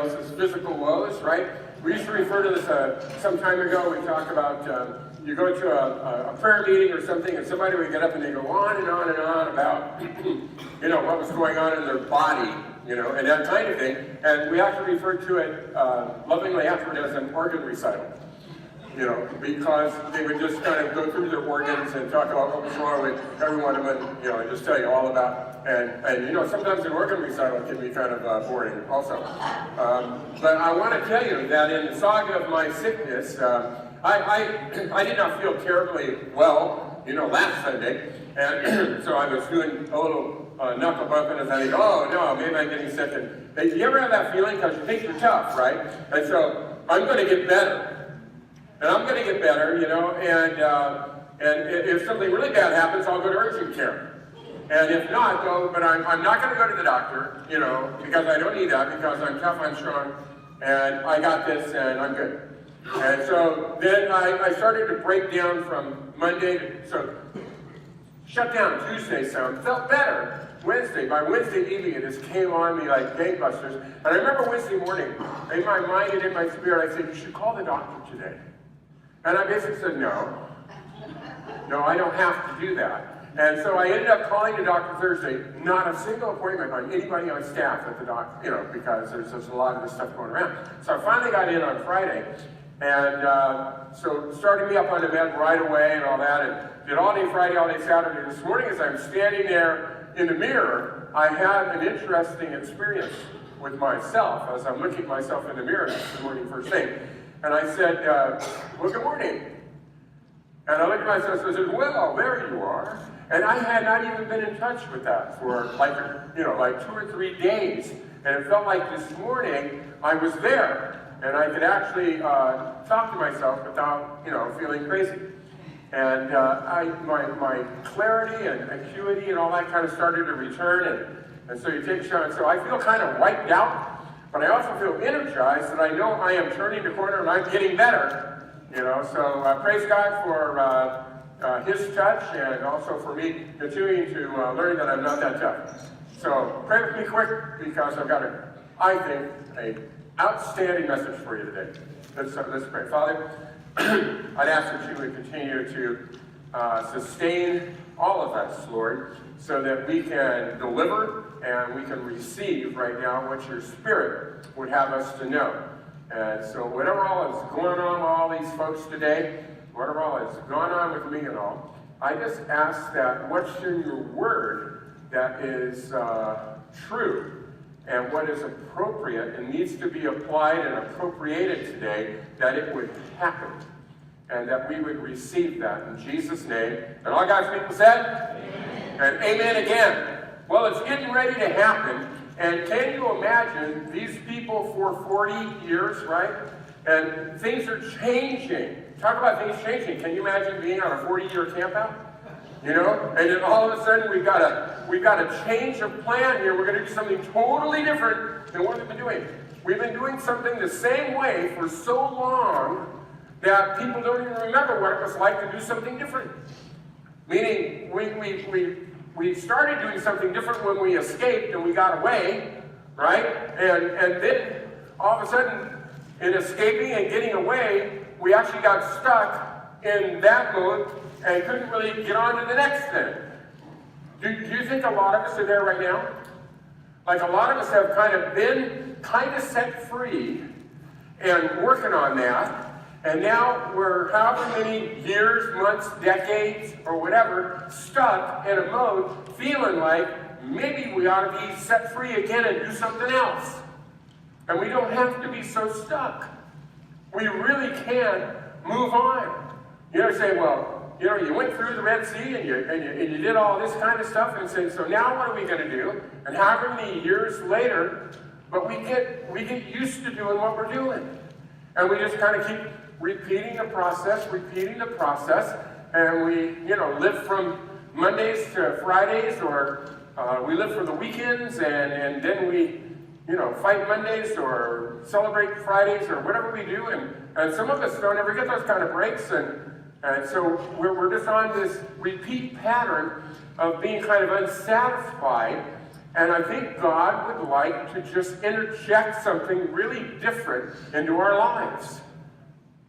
else's physical woes, right? We used to refer to this some time ago. We talk about you go to a prayer meeting or something, and somebody would get up and they go on and on and on about what was going on in their body, and that kind of thing. And we actually refer to it lovingly afterward as an organ recital. Because they would just kind of go through their organs and talk about what was wrong with every one of them, and just tell you all about, and sometimes an organ recital can be kind of boring also. But I want to tell you that in the saga of my sickness, I did not feel terribly well, last Sunday, and so I was doing a little knuckle bumping as I think, oh no, maybe I'm getting sick. And hey, you ever have that feeling because you think you're tough, right? And so I'm going to get better. And I'm going to get better, and if something really bad happens, I'll go to urgent care. And if not, but I'm not going to go to the doctor, because I don't need that, because I'm tough, I'm strong, and I got this, and I'm good. And so then I started to break down from Monday, so shut down Tuesday, so felt better. Wednesday, by Wednesday evening, it just came on me like gangbusters. And I remember Wednesday morning, in my mind and in my spirit, I said, you should call the doctor today. And I basically said, no, I don't have to do that. And so I ended up calling the doctor Thursday, not a single appointment on anybody on staff at the doctor, because there's just a lot of this stuff going around. So I finally got in on Friday, and so started me up on the bed right away and all that, and did all day Friday, all day Saturday. This morning as I'm standing there in the mirror, I had an interesting experience with myself as I'm looking at myself in the mirror this morning first thing. And I said, well, good morning. And I looked at myself and I said, well, there you are. And I had not even been in touch with that for like 2 or 3 days. And it felt like this morning I was there. And I could actually talk to myself without, feeling crazy. And my clarity and acuity and all that kind of started to return. And so you take a shot. And so I feel kind of wiped out. But I also feel energized that I know I am turning the corner and I'm getting better, So praise God for His touch and also for me continuing to learn that I'm not that tough. So pray with me quick because I've got I think, an outstanding message for you today. Let's pray. Father, I'd ask that you would continue to sustain all of us, Lord, so that we can deliver and we can receive right now what your Spirit would have us to know. And so whatever all is going on with all these folks today, whatever all has gone on with me and all, I just ask that what's in your word that is true and what is appropriate and needs to be applied and appropriated today, that it would happen. And that we would receive that in Jesus' name. And all God's people said? Amen. And amen again. Well, it's getting ready to happen. And can you imagine these people for 40 years, right? And things are changing. Talk about things changing. Can you imagine being on a 40-year campout? And then all of a sudden we've got a change of plan here. We're going to do something totally different than what we've been doing. We've been doing something the same way for so long that people don't even remember what it was like to do something different. Meaning, we started doing something different when we escaped and we got away, right? And then, all of a sudden, in escaping and getting away, we actually got stuck in that mode and couldn't really get on to the next thing. Do you think a lot of us are there right now? Like a lot of us have kind of been kind of set free and working on that. And now we're however many years, months, decades, or whatever, stuck in a mode, feeling like maybe we ought to be set free again and do something else. And we don't have to be so stuck. We really can move on. You say, well, you went through the Red Sea and you did all this kind of stuff, and say, so now what are we going to do? And however many years later, but we get used to doing what we're doing. And we just kind of keep repeating the process, and we, live from Mondays to Fridays, or we live for the weekends, and then we, fight Mondays or celebrate Fridays or whatever we do, and some of us don't ever get those kind of breaks, and so we're just on this repeat pattern of being kind of unsatisfied And I think God would like to just interject something really different into our lives.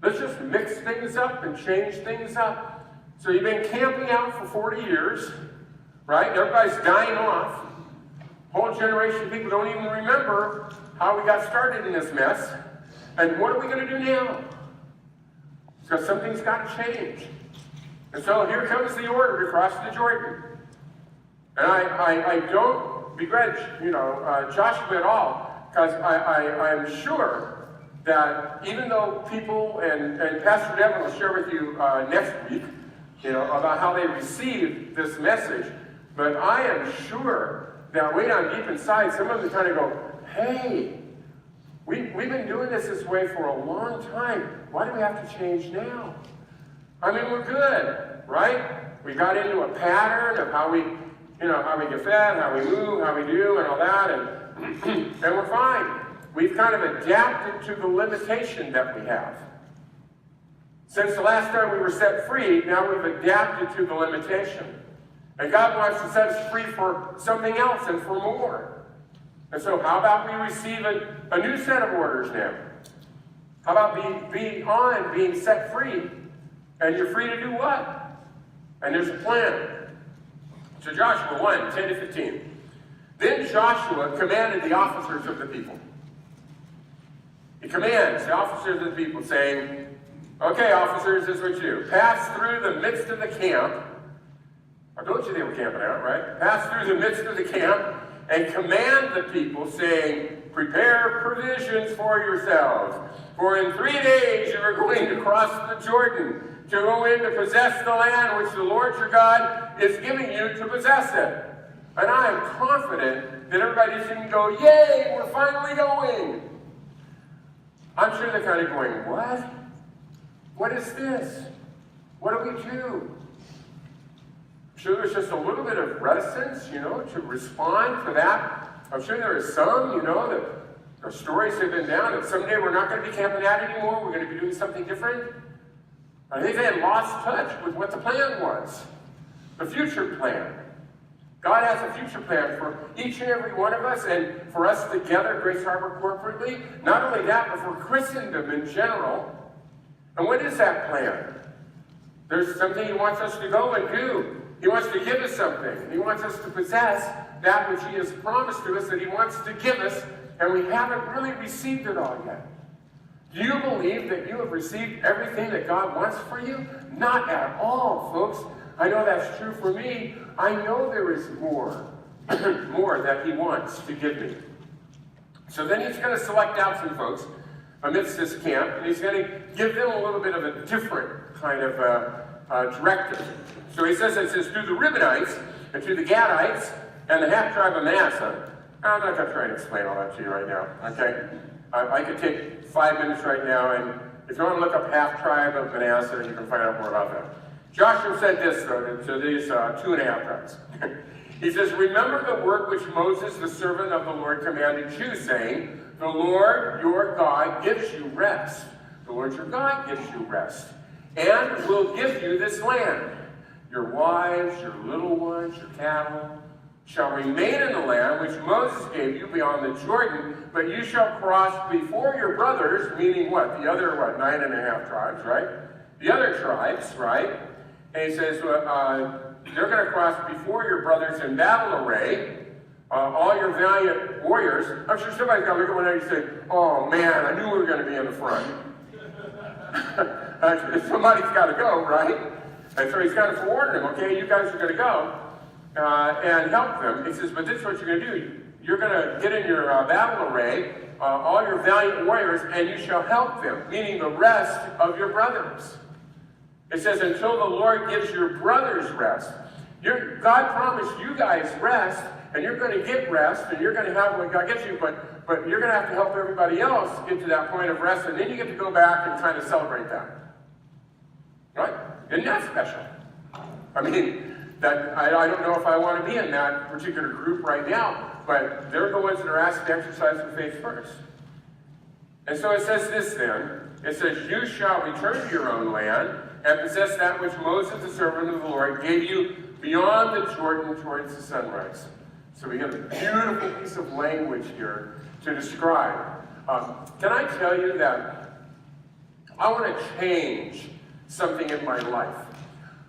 Let's just mix things up and change things up. So you've been camping out for 40 years, right? Everybody's dying off. Whole generation of people don't even remember how we got started in this mess. And what are we going to do now? Because something's got to change. And so here comes the order to cross the Jordan. And I don't begrudge, Joshua at all, because I am sure that even though people, and Pastor Devin will share with you next week, about how they received this message, but I am sure that way down deep inside, some of them kind of go, hey, we've been doing this way for a long time. Why do we have to change now? I mean, we're good, right? We got into a pattern of how we get fed, how we move, how we do, and all that, and we're fine. We've kind of adapted to the limitation that we have. Since the last time we were set free, now we've adapted to the limitation. And God wants to set us free for something else and for more. And so how about we receive a new set of orders now? How about beyond being set free? And you're free to do what? And there's a plan. So Joshua 1, 10 to 15. Then Joshua commanded the officers of the people. He commands the officers of the people, saying, okay, officers, this is what you do. Pass through the midst of the camp. I told you they were camping out, right? Pass through the midst of the camp and command the people, saying, prepare provisions for yourselves. For in 3 days you are going to cross the Jordan to go in to possess the land which the Lord your God is giving you to possess it. And I am confident that everybody's going to go, yay, we're finally going. I'm sure they're kind of going, what? What is this? What do we do? I'm sure there's just a little bit of reticence, to respond to that. I'm sure there is some, that our stories have been down, that someday we're not going to be camping out anymore, we're going to be doing something different. I think they had lost touch with what the plan was, the future plan. God has a future plan for each and every one of us, and for us together, Grace Harbor corporately. Not only that, but for Christendom in general. And what is that plan? There's something He wants us to go and do. He wants to give us something. He wants us to possess that which He has promised to us, that He wants to give us, and we haven't really received it all yet. Do you believe that you have received everything that God wants for you? Not at all, folks. I know that's true for me. I know there is more, more that He wants to give me. So then He's going to select out some folks amidst this camp, and He's going to give them a little bit of a different kind of directive. So He says, to the Reubenites, and to the Gadites, and the half-tribe of Manasseh. I'm not going to try and explain all that to you right now, okay? I could take 5 minutes right now, and if you want to look up half-tribe of Manasseh, you can find out more about that. Joshua said this, though, to these 2.5 tribes. He says, remember the word which Moses, the servant of the Lord, commanded you, saying, the Lord your God gives you rest. The Lord your God gives you rest, and will give you this land. Your wives, your little ones, your cattle shall remain in the land which Moses gave you beyond the Jordan, but you shall cross before your brothers, meaning what? The other, 9.5 tribes, right? The other tribes, right? And he says, they're going to cross before your brothers in battle array, all your valiant warriors. I'm sure somebody's going to look at one and say, oh man, I knew we were going to be in the front. Somebody's got to go, right? And so he's got to forewarn them, okay, you guys are going to go and help them. He says, but this is what you're going to do. You're going to get in your battle array, all your valiant warriors, and you shall help them, meaning the rest of your brothers. It says, until the Lord gives your brothers rest. God promised you guys rest, and you're going to get rest, and you're going to have what God gives you, but you're going to have to help everybody else get to that point of rest, and then you get to go back and kind of celebrate that. Right? Isn't that special? I mean, I don't know if I want to be in that particular group right now, but they're the ones that are asked to exercise their faith first. And so it says this then. It says, you shall return to your own land and possess that which Moses, the servant of the Lord, gave you beyond the Jordan towards the sunrise. So we get a beautiful piece of language here to describe. Can I tell you that I want to change something in my life?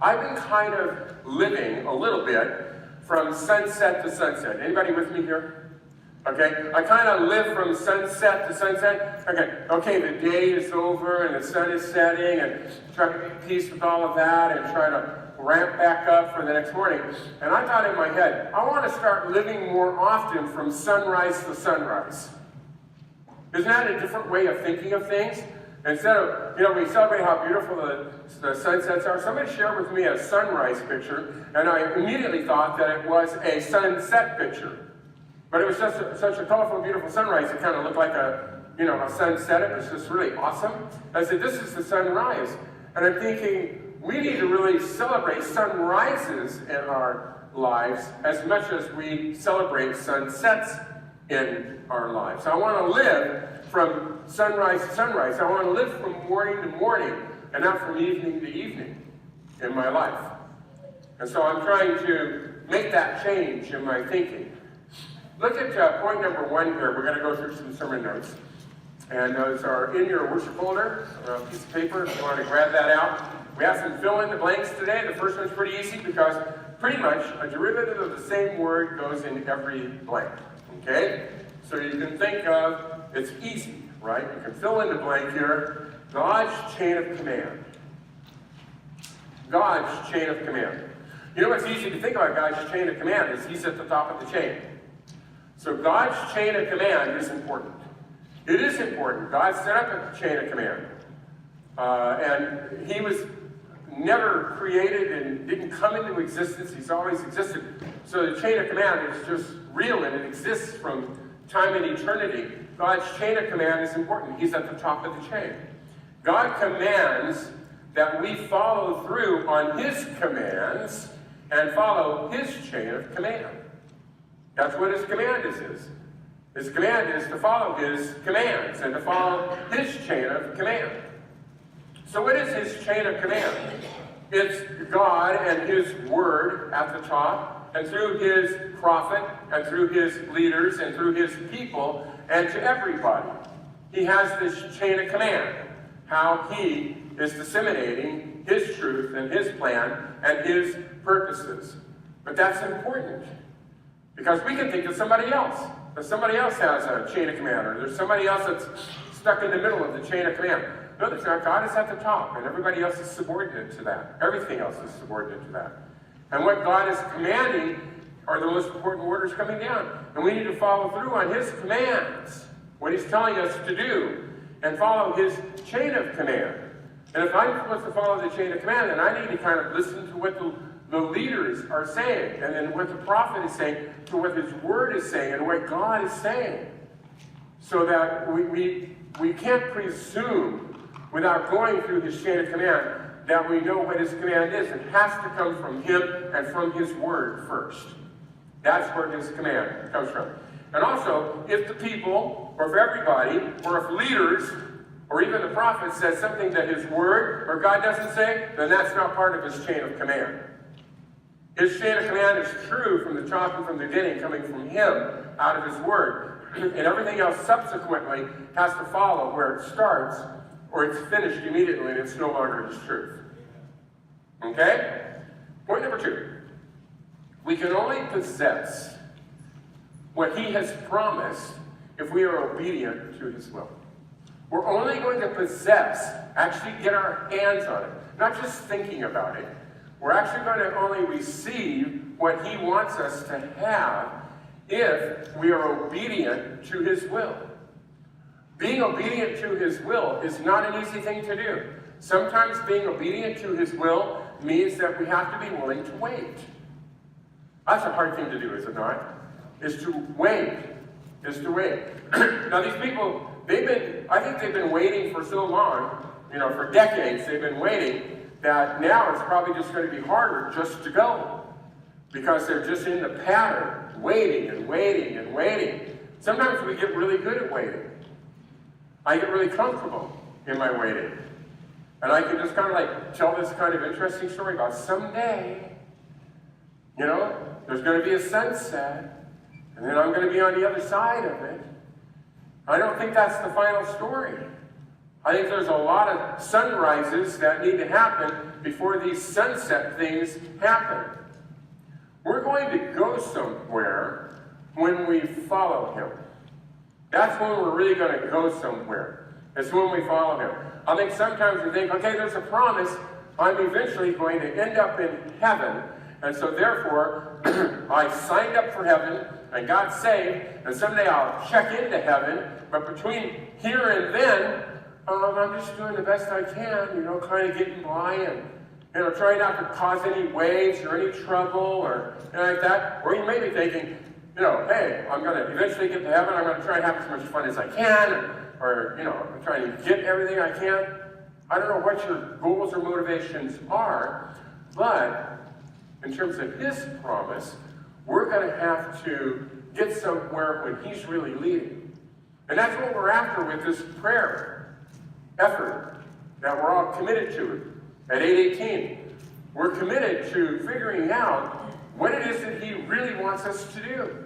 I've been kind of living a little bit from sunset to sunset. Anybody with me here? Okay, I kind of live from sunset to sunset. Okay, the day is over and the sun is setting, and try to make peace with all of that and try to ramp back up for the next morning. And I thought in my head, I want to start living more often from sunrise to sunrise. Isn't that a different way of thinking of things? Instead of, we celebrate how beautiful the sunsets are. Somebody shared with me a sunrise picture, and I immediately thought that it was a sunset picture. But it was just such a colorful, beautiful sunrise. It kind of looked like a sunset. It was just really awesome. I said, this is the sunrise. And I'm thinking, we need to really celebrate sunrises in our lives as much as we celebrate sunsets in our lives. I want to live from sunrise to sunrise. I want to live from morning to morning and not from evening to evening in my life. And so I'm trying to make that change in my thinking. Look at point number 1 here. We're going to go through some sermon notes. And those are in your worship folder, a piece of paper, if you want to grab that out. We have some fill in the blanks today. The first one's pretty easy because pretty much a derivative of the same word goes in every blank. Okay? So you can think of, it's easy, right? You can fill in the blank here. God's chain of command. God's chain of command. You know what's easy to think about God's chain of command is He's at the top of the chain. So God's chain of command is important. It is important. God set up a chain of command. And He was never created and didn't come into existence. He's always existed. So the chain of command is just real and it exists from time and eternity. God's chain of command is important. He's at the top of the chain. God commands that we follow through on His commands and follow His chain of command. That's what His command is. His command is to follow His commands and to follow His chain of command. So what is His chain of command? It's God and His Word at the top, and through His prophet, and through His leaders, and through His people, and to everybody. He has this chain of command, how He is disseminating His truth and His plan and His purposes. But that's important, because we can think of somebody else. That somebody else has a chain of command, or there's somebody else that's stuck in the middle of the chain of command. No, there's not. God is at the top, and everybody else is subordinate to that. Everything else is subordinate to that. And what God is commanding are the most important orders coming down. And we need to follow through on His commands, what He's telling us to do, and follow His chain of command. And if I'm supposed to follow the chain of command, then I need to kind of listen to what the leaders are saying, and then what the prophet is saying, to what His Word is saying, and what God is saying. So that we can't presume, without going through His chain of command, that we know what His command is. It has to come from Him and from His Word first. That's where His command comes from. And also, if the people, or if everybody, or if leaders, or even the prophet says something that His Word or God doesn't say, then that's not part of His chain of command. His chain of command is true from the top and from the beginning, coming from Him, out of His Word. And everything else subsequently has to follow where it starts, or it's finished immediately and it's no longer His truth. Okay? Point number 2. We can only possess what He has promised if we are obedient to His will. We're only going to possess, actually get our hands on it, not just thinking about it. We're actually going to only receive what He wants us to have if we are obedient to His will. Being obedient to His will is not an easy thing to do. Sometimes being obedient to His will means that we have to be willing to wait. That's a hard thing to do, is it not? Is to wait. Now these people, I think they've been waiting for so long, for decades they've been waiting, that now it's probably just going to be harder just to go. Because they're just in the pattern, waiting and waiting and waiting. Sometimes we get really good at waiting. I get really comfortable in my waiting. And I can just kind of like tell this kind of interesting story about someday, there's going to be a sunset, and then I'm going to be on the other side of it. I don't think that's the final story. I think there's a lot of sunrises that need to happen before these sunset things happen. We're going to go somewhere when we follow him. That's when we're really going to go somewhere. It's when we follow him. I think sometimes we think, okay, there's a promise. I'm eventually going to end up in heaven. And so therefore, I signed up for heaven and got saved. And someday I'll check into heaven. But between here and then, I'm just doing the best I can, kind of getting by and, trying not to cause any waves or any trouble or anything like that. Or you may be thinking, hey, I'm going to eventually get to heaven. I'm going to try and have as much fun as I can. Or, I'm trying to get everything I can. I don't know what your goals or motivations are, but in terms of his promise, we're going to have to get somewhere when he's really leading. And that's what we're after with this prayer effort that we're all committed to at 818. We're committed to figuring out what it is that he really wants us to do.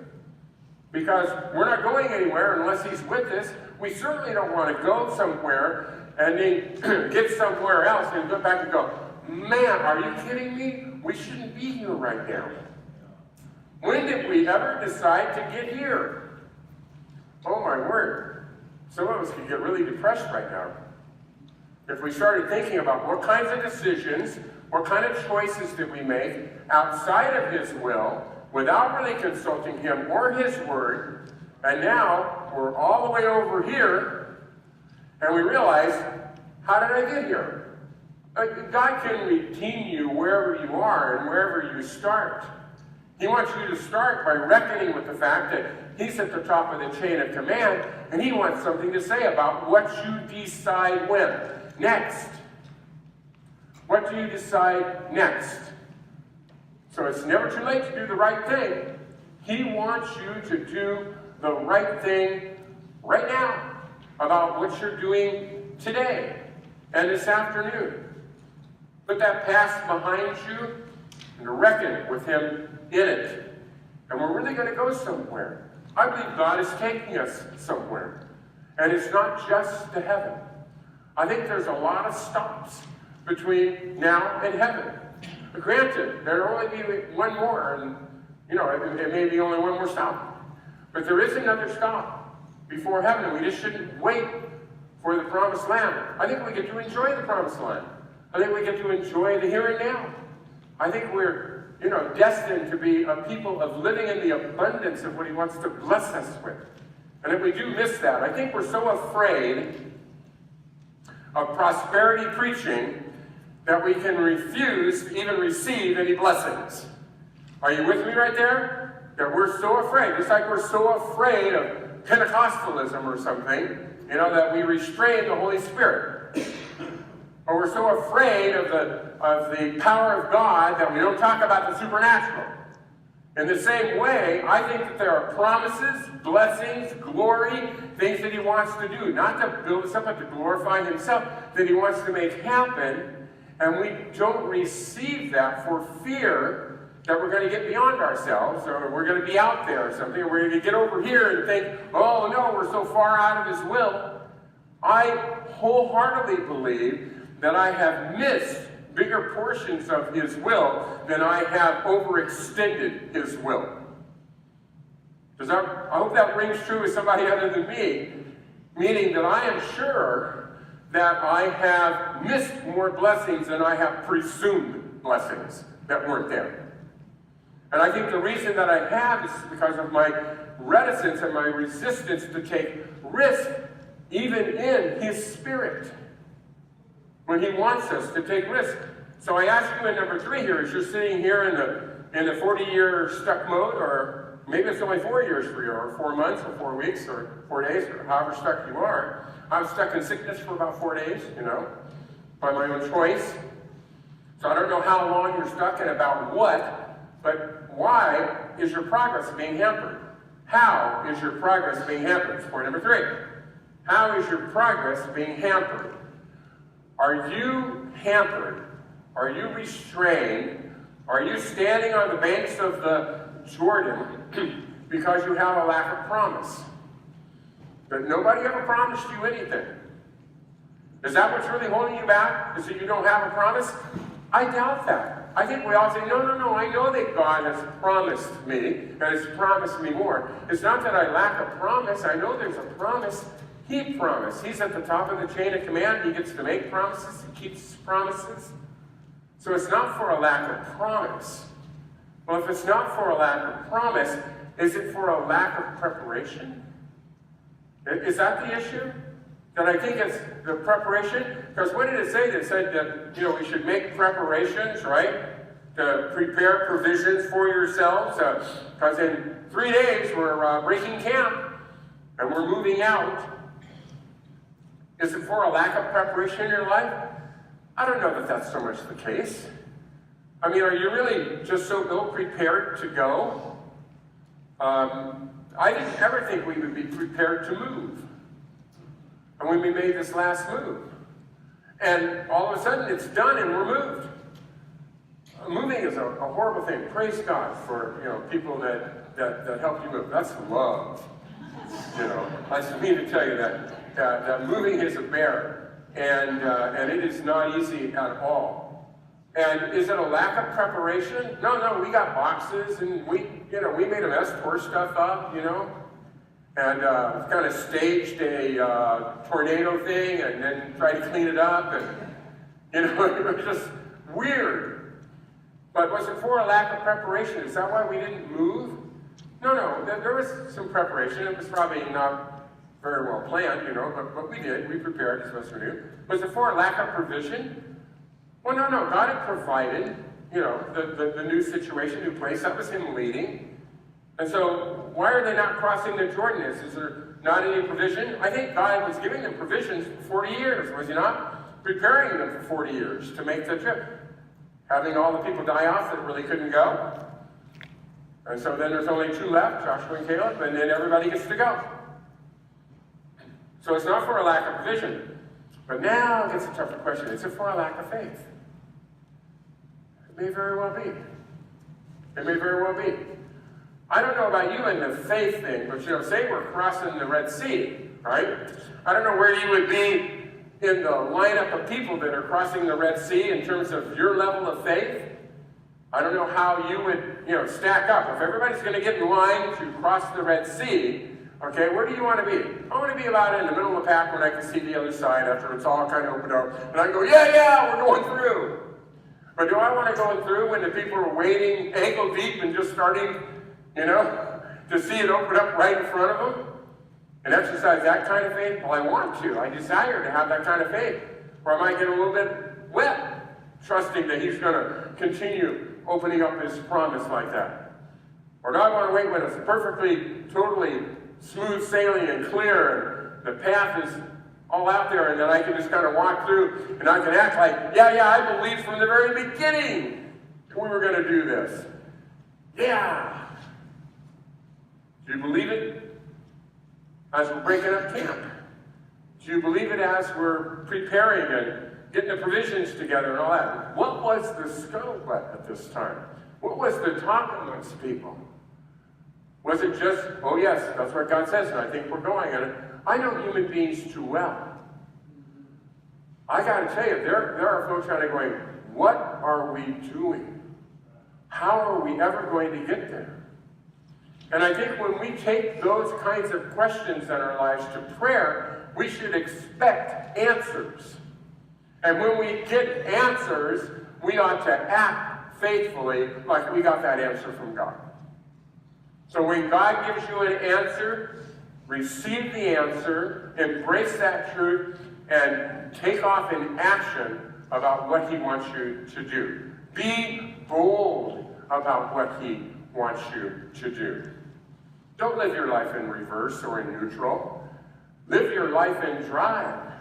Because we're not going anywhere unless he's with us. We certainly don't want to go somewhere and then get somewhere else and go back and go, man, are you kidding me? We shouldn't be here right now. When did we ever decide to get here? Oh my word. Some of us could get really depressed right now. If we started thinking about what kinds of decisions, what kind of choices did we make outside of his will, without really consulting him or his word, and now we're all the way over here, and we realize, how did I get here? God can redeem you wherever you are and wherever you start. He wants you to start by reckoning with the fact that he's at the top of the chain of command, and he wants something to say about what you decide when. Next. What do you decide next? So it's never too late to do the right thing. He wants you to do the right thing right now about what you're doing today and this afternoon. Put that past behind you and reckon with him in it. And we're really going to go somewhere. I believe God is taking us somewhere. And it's not just to heaven. I think there's a lot of stops between now and heaven. Granted, there'll only be one more, and it may be only one more stop. But there is another stop before heaven, and we just shouldn't wait for the promised land. I think we get to enjoy the promised land. I think we get to enjoy the here and now. I think we're, destined to be a people of living in the abundance of what he wants to bless us with. And if we do miss that, I think we're so afraid of prosperity preaching that we can refuse to even receive any blessings. Are you with me right there? That we're so afraid, just like we're so afraid of Pentecostalism or something, that we restrain the Holy Spirit. Or we're so afraid of the power of God that we don't talk about the supernatural. In the same way, I think that there are promises, blessings, glory, things that he wants to do, not to build us up, but to glorify himself, that he wants to make happen. And we don't receive that for fear that we're going to get beyond ourselves, or we're going to be out there or something, or we're going to get over here and think, oh no, we're so far out of his will. I wholeheartedly believe that I have missed bigger portions of his will than I have overextended his will. I hope that rings true with somebody other than me, meaning that I am sure that I have missed more blessings than I have presumed blessings that weren't there. And I think the reason that I have is because of my reticence and my resistance to take risk, even in his spirit, when he wants us to take risk. So I ask you in number 3 here, as you're sitting here in the 40-year stuck mode, or maybe it's only 4 years for you, or 4 months, or 4 weeks, or 4 days, or however stuck you are. I was stuck in sickness for about 4 days, by my own choice. So I don't know how long you're stuck and about what, but why is your progress being hampered? How is your progress being hampered? That's point number 3. How is your progress being hampered? Are you hampered? Are you restrained? Are you standing on the banks of the Jordan because you have a lack of promise. But nobody ever promised you anything. Is that what's really holding you back? Is that you don't have a promise? I doubt that. I think we all say, no, I know that God has promised me, and has promised me more. It's not that I lack a promise. I know there's a promise. He promised. He's at the top of the chain of command. He gets to make promises. He keeps his promises. So it's not for a lack of promise. Well, if it's not for a lack of promise, is it for a lack of preparation? Is that the issue? That I think it's the preparation? Because what did it say? It said that, we should make preparations, right? To prepare provisions for yourselves. Because in 3 days, we're breaking camp. And we're moving out. Is it for a lack of preparation in your life? I don't know that that's so much the case. I mean, are you really just so ill-prepared to go? I didn't ever think we would be prepared to move. And when we made this last move. And all of a sudden, it's done and we're moved. Moving is a horrible thing. Praise God for, people that help you move. That's love. I just mean to tell you that moving is a bear. And it is not easy at all. And is it a lack of preparation? No, we got boxes and we made a mess, tore stuff up, and kind of staged a tornado thing and then tried to clean it up, and it was just weird. But was it for a lack of preparation? Is that why we didn't move? No, there was some preparation. It was probably not very well planned, but we did. We prepared as best we knew. Was it for a lack of provision? Well, no. God had provided, the new situation, new place. That was Him leading. And so, why are they not crossing the Jordan? Is there not any provision? I think God was giving them provisions for 40 years, was He not? Preparing them for 40 years to make the trip. Having all the people die off that really couldn't go. And so then there's only 2 left, Joshua and Caleb, and then everybody gets to go. So it's not for a lack of provision. But now it gets a tougher question. Is it for a lack of faith? It may very well be. It may very well be. I don't know about you in the faith thing, but say we're crossing the Red Sea, right? I don't know where you would be in the lineup of people that are crossing the Red Sea in terms of your level of faith. I don't know how you would, stack up. If everybody's going to get in line to cross the Red Sea, okay, where do you want to be? I want to be about in the middle of the pack when I can see the other side after it's all kind of opened up. And I go, yeah, we're going through. But do I want to go through when the people are wading ankle deep and just starting, to see it open up right in front of them? And exercise that kind of faith? Well, I want to. I desire to have that kind of faith. Or I might get a little bit wet, trusting that He's going to continue opening up His promise like that. Or do I want to wait when it's perfectly, totally smooth sailing and clear, and the path is all out there, and then I can just kind of walk through, and I can act like, yeah, I believed from the very beginning we were going to do this. Yeah. Do you believe it as we're breaking up camp? Do you believe it as we're preparing and getting the provisions together and all that? What was the scuttlebutt at this time? What was the talk amongst people? Was it just, oh yes, that's what God says, and I think we're going. And I know human beings too well. I got to tell you, there are folks out there going, what are we doing? How are we ever going to get there? And I think when we take those kinds of questions in our lives to prayer, we should expect answers. And when we get answers, we ought to act faithfully like we got that answer from God. So when God gives you an answer, receive the answer, embrace that truth, and take off in action about what He wants you to do. Be bold about what He wants you to do. Don't live your life in reverse or in neutral. Live your life in drive.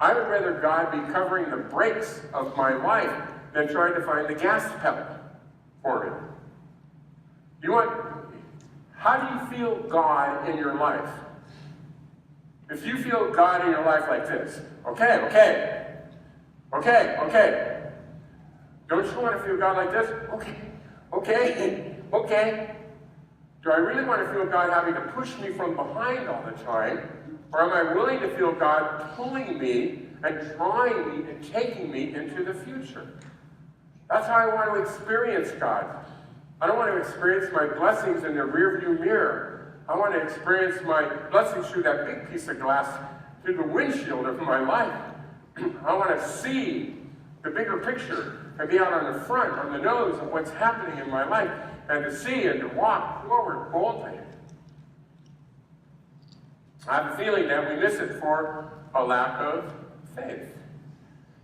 I would rather God be covering the brakes of my life than trying to find the gas pedal for me. How do you feel God in your life? If you feel God in your life like this, okay. Don't you want to feel God like this? Okay. Do I really want to feel God having to push me from behind all the time? Or am I willing to feel God pulling me and drawing me and taking me into the future? That's how I want to experience God. I don't want to experience my blessings in the rearview mirror. I want to experience my blessings through that big piece of glass, through the windshield of my life. I want to see the bigger picture and be out on the front, on the nose of what's happening in my life, and to see and to walk forward boldly. I have a feeling that we miss it for a lack of faith.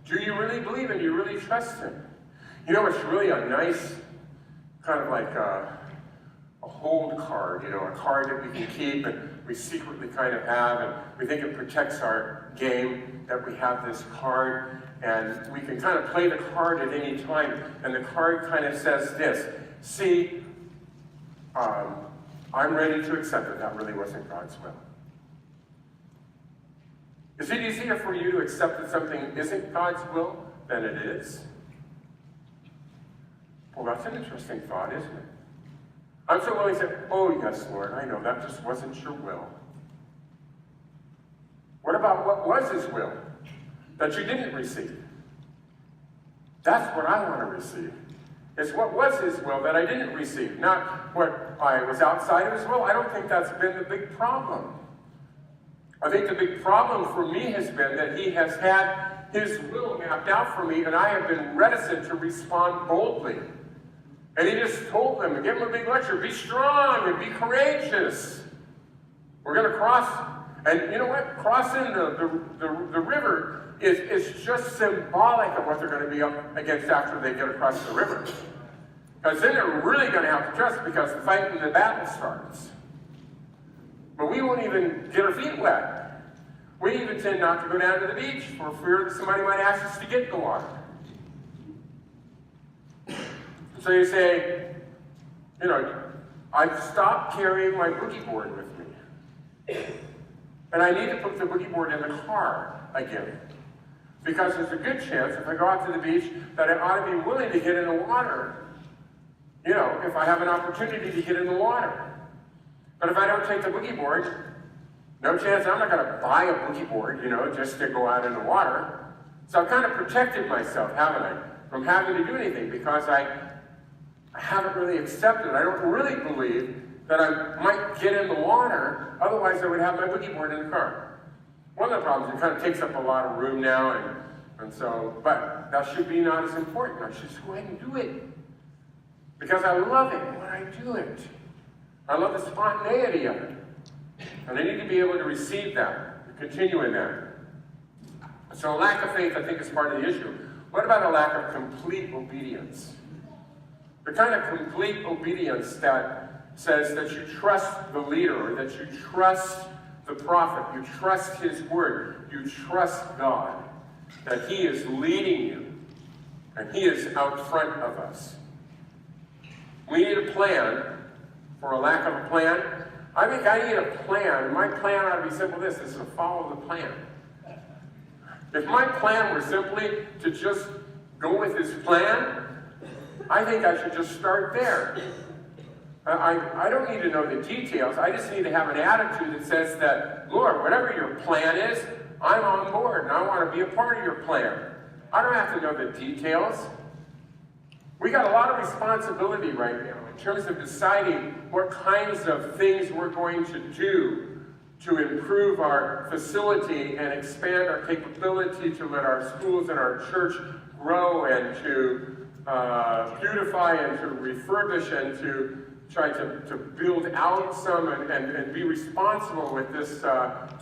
Do you really believe and do you really trust Him? You know, it's really a nice, kind of like a hold card, you know, a card that we can keep and we secretly kind of have, and we think it protects our game, that we have this card, and we can kind of play the card at any time, and the card kind of says this: see, I'm ready to accept that that really wasn't God's will. Is it easier for you to accept that something isn't God's will than it is? Well, that's an interesting thought, isn't it? I'm so willing to say, oh yes, Lord, I know, that just wasn't your will. What about what was His will that you didn't receive? That's what I want to receive. It's what was His will that I didn't receive, not what I was outside of His will. I don't think that's been the big problem. I think the big problem for me has been that He has had His will mapped out for me, and I have been reticent to respond boldly. And He just told them, and gave them a big lecture, be strong and be courageous. We're going to cross, and you know what? Crossing the river is just symbolic of what they're going to be up against after they get across the river. Because then they're really going to have to trust, because the fight and the battle starts. But we won't even get our feet wet. We even tend not to go down to the beach for fear that somebody might ask us to get in the water. So you say, you know, I've stopped carrying my boogie board with me. And I need to put the boogie board in the car again. Because there's a good chance, if I go out to the beach, that I ought to be willing to get in the water. You know, if I have an opportunity to get in the water. But if I don't take the boogie board, no chance I'm not going to buy a boogie board, you know, just to go out in the water. So I've kind of protected myself, haven't I, from having to do anything, because I haven't really accepted. I don't really believe that I might get in the water, otherwise I would have my boogie board in the car. One of the problems, it kind of takes up a lot of room now, and so, but that should be not as important. I should just go ahead and do it. Because I love it when I do it. I love the spontaneity of it. And I need to be able to receive that, to continue in that. So a lack of faith, I think, is part of the issue. What about a lack of complete obedience? The kind of complete obedience that says that you trust the leader, or that you trust the prophet, you trust his word, you trust God, that he is leading you, and he is out front of us. We need a plan. For a lack of a plan, I think I need a plan, and my plan ought to be simple. This is to follow the plan. If my plan were simply to just go with his plan, I think I should just start there. I don't need to know the details. I just need to have an attitude that says that, Lord, whatever your plan is, I'm on board, and I want to be a part of your plan. I don't have to know the details. We got a lot of responsibility right now in terms of deciding what kinds of things we're going to do to improve our facility and expand our capability to let our schools and our church grow, and to beautify and to refurbish and to try to build out some and be responsible with this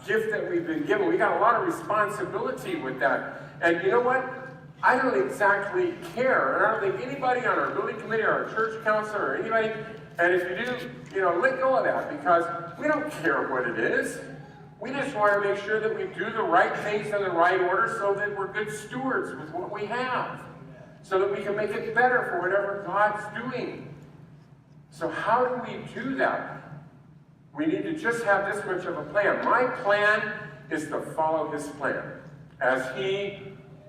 gift that we've been given. We got a lot of responsibility with that. And you know what? I don't exactly care, and I don't think anybody on our building committee or our church council or anybody, and if you do, you know, let go of that, because we don't care what it is. We just want to make sure that we do the right things in the right order so that we're good stewards with what we have, so that we can make it better for whatever God's doing. So how do we do that? We need to just have this much of a plan. My plan is to follow his plan as he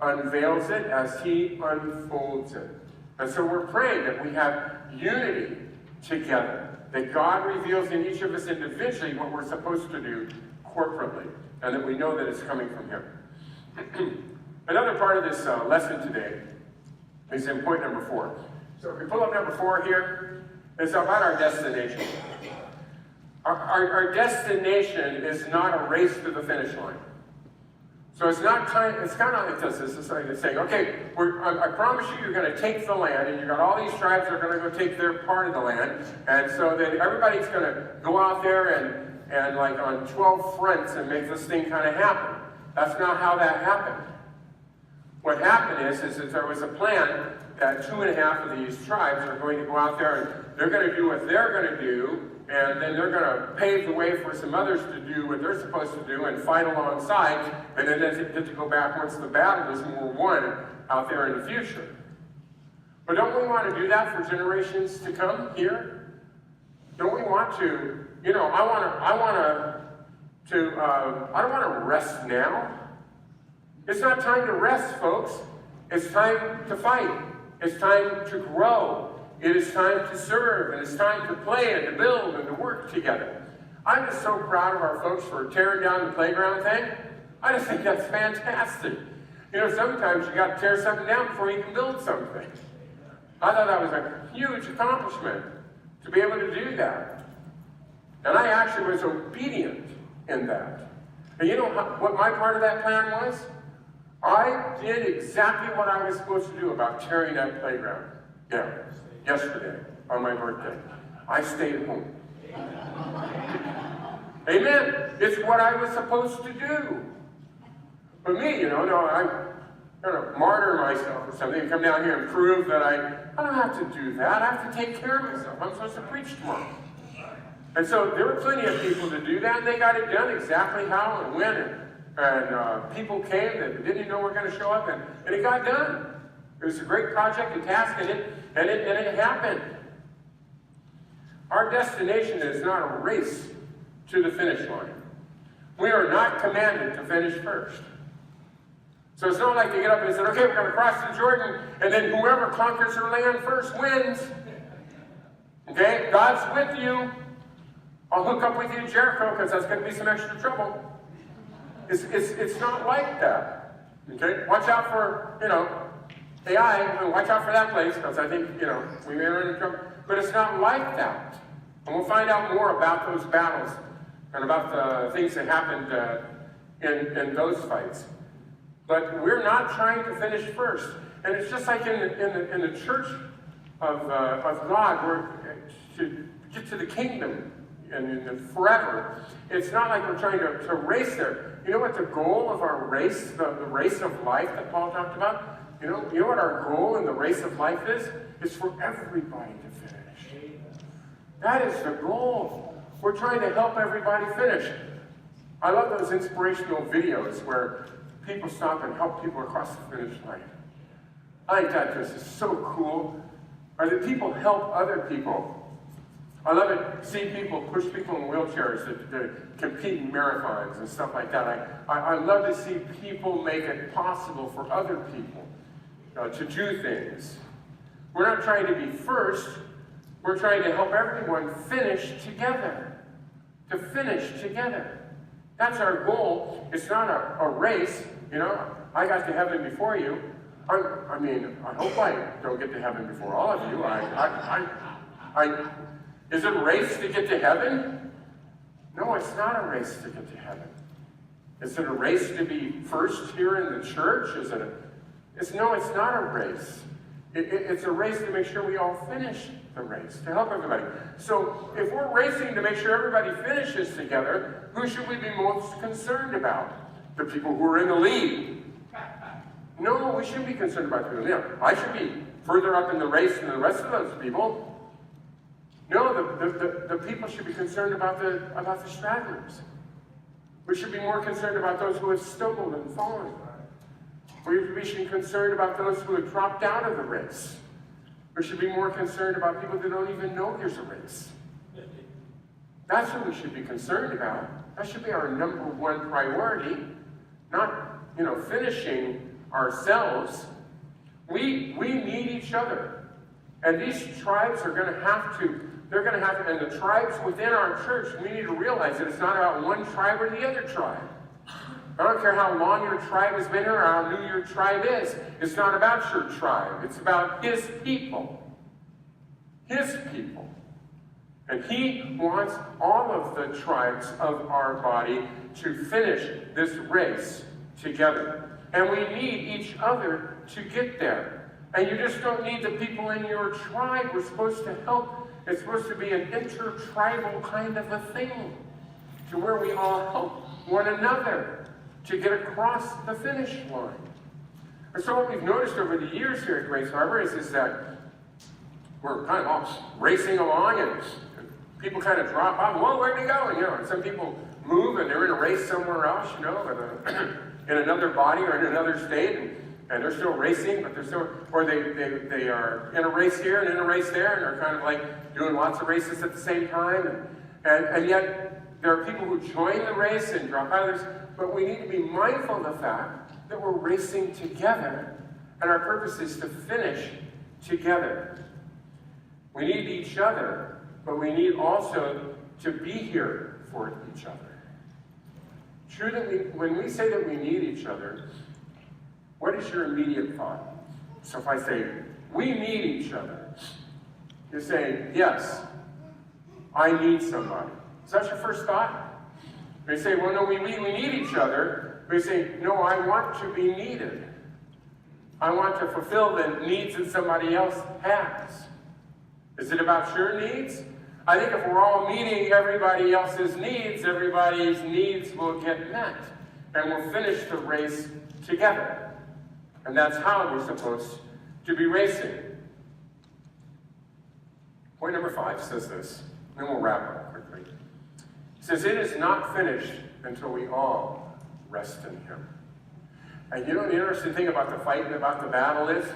unveils it, as he unfolds it. And so we're praying that we have unity together, that God reveals in each of us individually what we're supposed to do corporately, and that we know that it's coming from Him. Another part of this lesson today is in point number 4. So if we pull up number 4 here, it's about our destination. Our destination is not a race to the finish line. So it's not kind. It's kind of like this. It's like it's saying, okay, I promise you, you're going to take the land, and you got all these tribes that are going to go take their part of the land, and so then everybody's going to go out there and like on 12 fronts and make this thing kind of happen. That's not how that happened. What happened is that there was a plan that 2.5 of these tribes are going to go out there and they're going to do what they're going to do, and then they're going to pave the way for some others to do what they're supposed to do and fight alongside, and then they get to go back once the battle is more won out there in the future. But don't we want to do that for generations to come here? Don't we want to, I don't want to rest now. It's not time to rest, folks. It's time to fight. It's time to grow. It is time to serve, and it's time to play and to build and to work together. I'm just so proud of our folks for tearing down the playground thing. I just think that's fantastic. Sometimes you got to tear something down before you can build something. I thought that was a huge accomplishment to be able to do that. And I actually was obedient in that. And you know what my part of that plan was? I did exactly what I was supposed to do about tearing that playground down yesterday on my birthday. I stayed home. Amen. It's what I was supposed to do. But me, I'm going to martyr myself or something and come down here and prove that I don't have to do that. I have to take care of myself. I'm supposed to preach tomorrow. And so there were plenty of people to do that, and they got it done exactly how and when. And people came that didn't even know were going to show up, and it got done. It was a great project and task, and it happened. Our destination is not a race to the finish line. We are not commanded to finish first. So it's not like they get up and say, okay, we're going to cross the Jordan, and then whoever conquers their land first wins. Okay? God's with you. I'll hook up with you at Jericho because that's going to be some extra trouble. It's not like that. Okay? Watch out for, AI. Watch out for that place because I think, we may run into trouble. But it's not like that. And we'll find out more about those battles and about the things that happened in those fights. But we're not trying to finish first. And it's just like in the church of God, we're to get to the kingdom and forever. It's not like we're trying to race there. You know what the goal of our race, the race of life that Paul talked about? You know what our goal in the race of life is? It's for everybody to finish. That is the goal. We're trying to help everybody finish. I love those inspirational videos where people stop and help people across the finish line. I think that just is so cool. Or that people help other people. I love it, see people push people in wheelchairs to compete in marathons and stuff like that. I love to see people make it possible for other people to do things. We're not trying to be first. We're trying to help everyone finish together. To finish together. That's our goal. It's not a race. I got to heaven before you. I hope I don't get to heaven before all of you. Is it a race to get to heaven? No, it's not a race to get to heaven. Is it a race to be first here in the church? No, it's not a race. It's a race to make sure we all finish the race, to help everybody. So if we're racing to make sure everybody finishes together, who should we be most concerned about? The people who are in the lead. No, we shouldn't be concerned about the people. I should be further up in the race than the rest of those people. No, the people should be concerned about the stragglers. We should be more concerned about those who have stumbled and fallen. We should be concerned about those who have dropped out of the race. We should be more concerned about people that don't even know there's a race. That's what we should be concerned about. That should be our number one priority, not, finishing ourselves. We need each other. And these tribes are going to have to they're going to have to, and the tribes within our church, we need to realize that it's not about one tribe or the other tribe. I don't care how long your tribe has been here or how new your tribe is. It's not about your tribe. It's about his people. His people. And he wants all of the tribes of our body to finish this race together. And we need each other to get there. And you just don't need the people in your tribe. We're supposed to help. It's supposed to be an intertribal kind of a thing, to where we all help one another to get across the finish line. And so what we've noticed over the years here at Grace Harbor is that we're kind of all racing along, and people kind of drop off. Well, where'd they go? And some people move and they're in a race somewhere else, in another body or in another state, and they're still racing, but they're still, or they are in a race here and in a race there, and they're kind of like doing lots of races at the same time. And yet there are people who join the race and drop out of this. But we need to be mindful of the fact that we're racing together, and our purpose is to finish together. We need each other, but we need also to be here for each other. True that when we say that we need each other, what is your immediate thought? So if I say, we need each other, you're saying, yes, I need somebody. Is that your first thought? They say, well, no, we need each other. We say, no, I want to be needed. I want to fulfill the needs that somebody else has. Is it about your needs? I think if we're all meeting everybody else's needs, everybody's needs will get met. And we'll finish the race together. And that's how we're supposed to be racing. Point number 5 says this, and then we'll wrap up quickly. It says, it is not finished until we all rest in him. And you know the interesting thing about the fight and about the battle is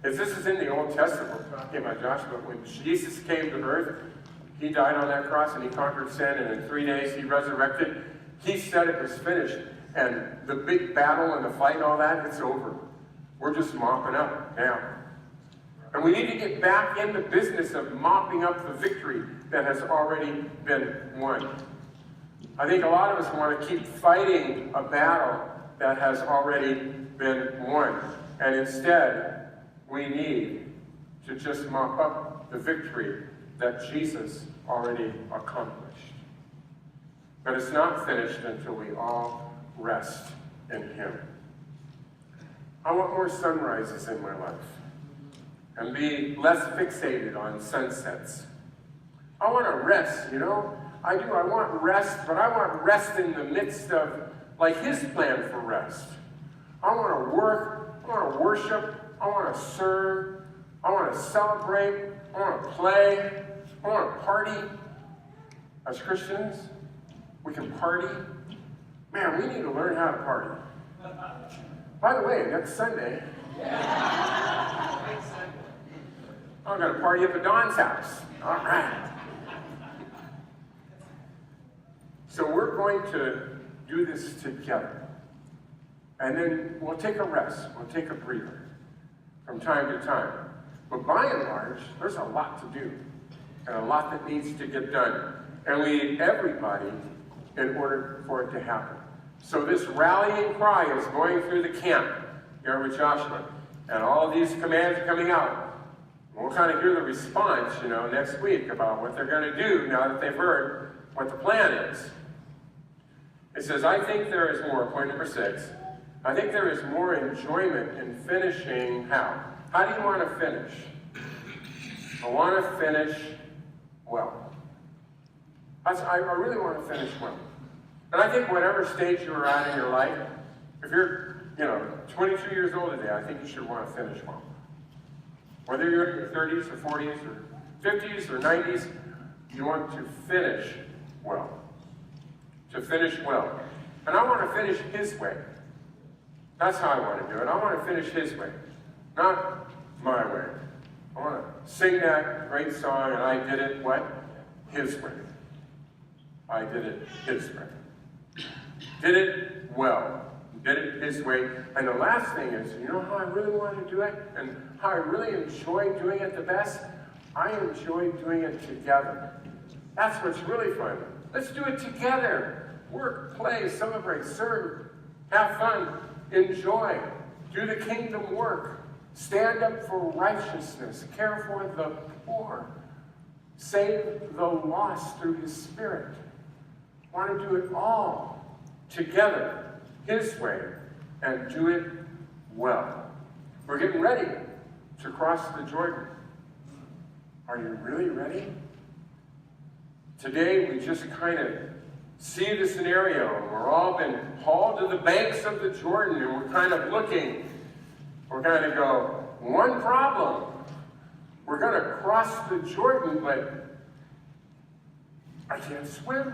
this is in the Old Testament. We're talking about Joshua. When Jesus came to earth, he died on that cross and he conquered sin, and in 3 days he resurrected. He said it was finished. And the big battle and the fight and all that, it's over. We're just mopping up now. And we need to get back in the business of mopping up the victory that has already been won. I think a lot of us want to keep fighting a battle that has already been won. And instead, we need to just mop up the victory that Jesus already accomplished. But it's not finished until we all rest in him. I want more sunrises in my life and be less fixated on sunsets. I want to rest, I do. I want rest, but I want rest in the midst of, his plan for rest. I want to work. I want to worship. I want to serve. I want to celebrate. I want to play. I want to party. As Christians, we can party. Man, we need to learn how to party. By the way, next Sunday, I'm going to party up at Don's house. All right. So we're going to do this together. And then we'll take a rest. We'll take a breather from time to time. But by and large, there's a lot to do and a lot that needs to get done. And we need everybody in order for it to happen. So this rallying cry is going through the camp here with Joshua. And all of these commands are coming out. We'll kind of hear the response, next week about what they're going to do now that they've heard what the plan is. It says, I think there is more, point number 6, I think there is more enjoyment in finishing how? How do you want to finish? I want to finish well. I really want to finish well. And I think whatever stage you're at in your life, if you're, 22 years old today, I think you should want to finish well. Whether you're in your 30s or 40s or 50s or 90s, you want to finish well. To finish well. And I want to finish his way. That's how I want to do it. I want to finish his way, not my way. I want to sing that great song, and I did it, what? His way. I did it his way. Did it well. Did it his way. And the last thing is, how I really want to do it and how I really enjoy doing it the best? I enjoy doing it together. That's what's really fun. Let's do it together. Work, play, celebrate, serve, have fun, enjoy, do the kingdom work, stand up for righteousness, care for the poor, save the lost through his Spirit. Want to do it all together, his way, and do it well. We're getting ready to cross the Jordan. Are you really ready? Today, we just kind of see the scenario. We're all been hauled to the banks of the Jordan, and we're kind of looking. We're going to go, one problem. We're going to cross the Jordan, but I can't swim.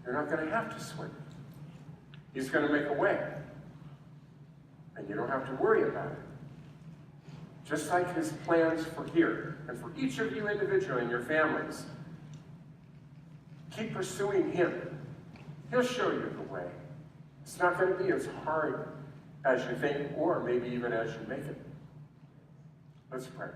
You're not going to have to swim. He's going to make a way. And you don't have to worry about it. Just like his plans for here, and for each of you individually and your families. Keep pursuing him. He'll show you the way. It's not going to be as hard as you think, or maybe even as you make it. Let's pray.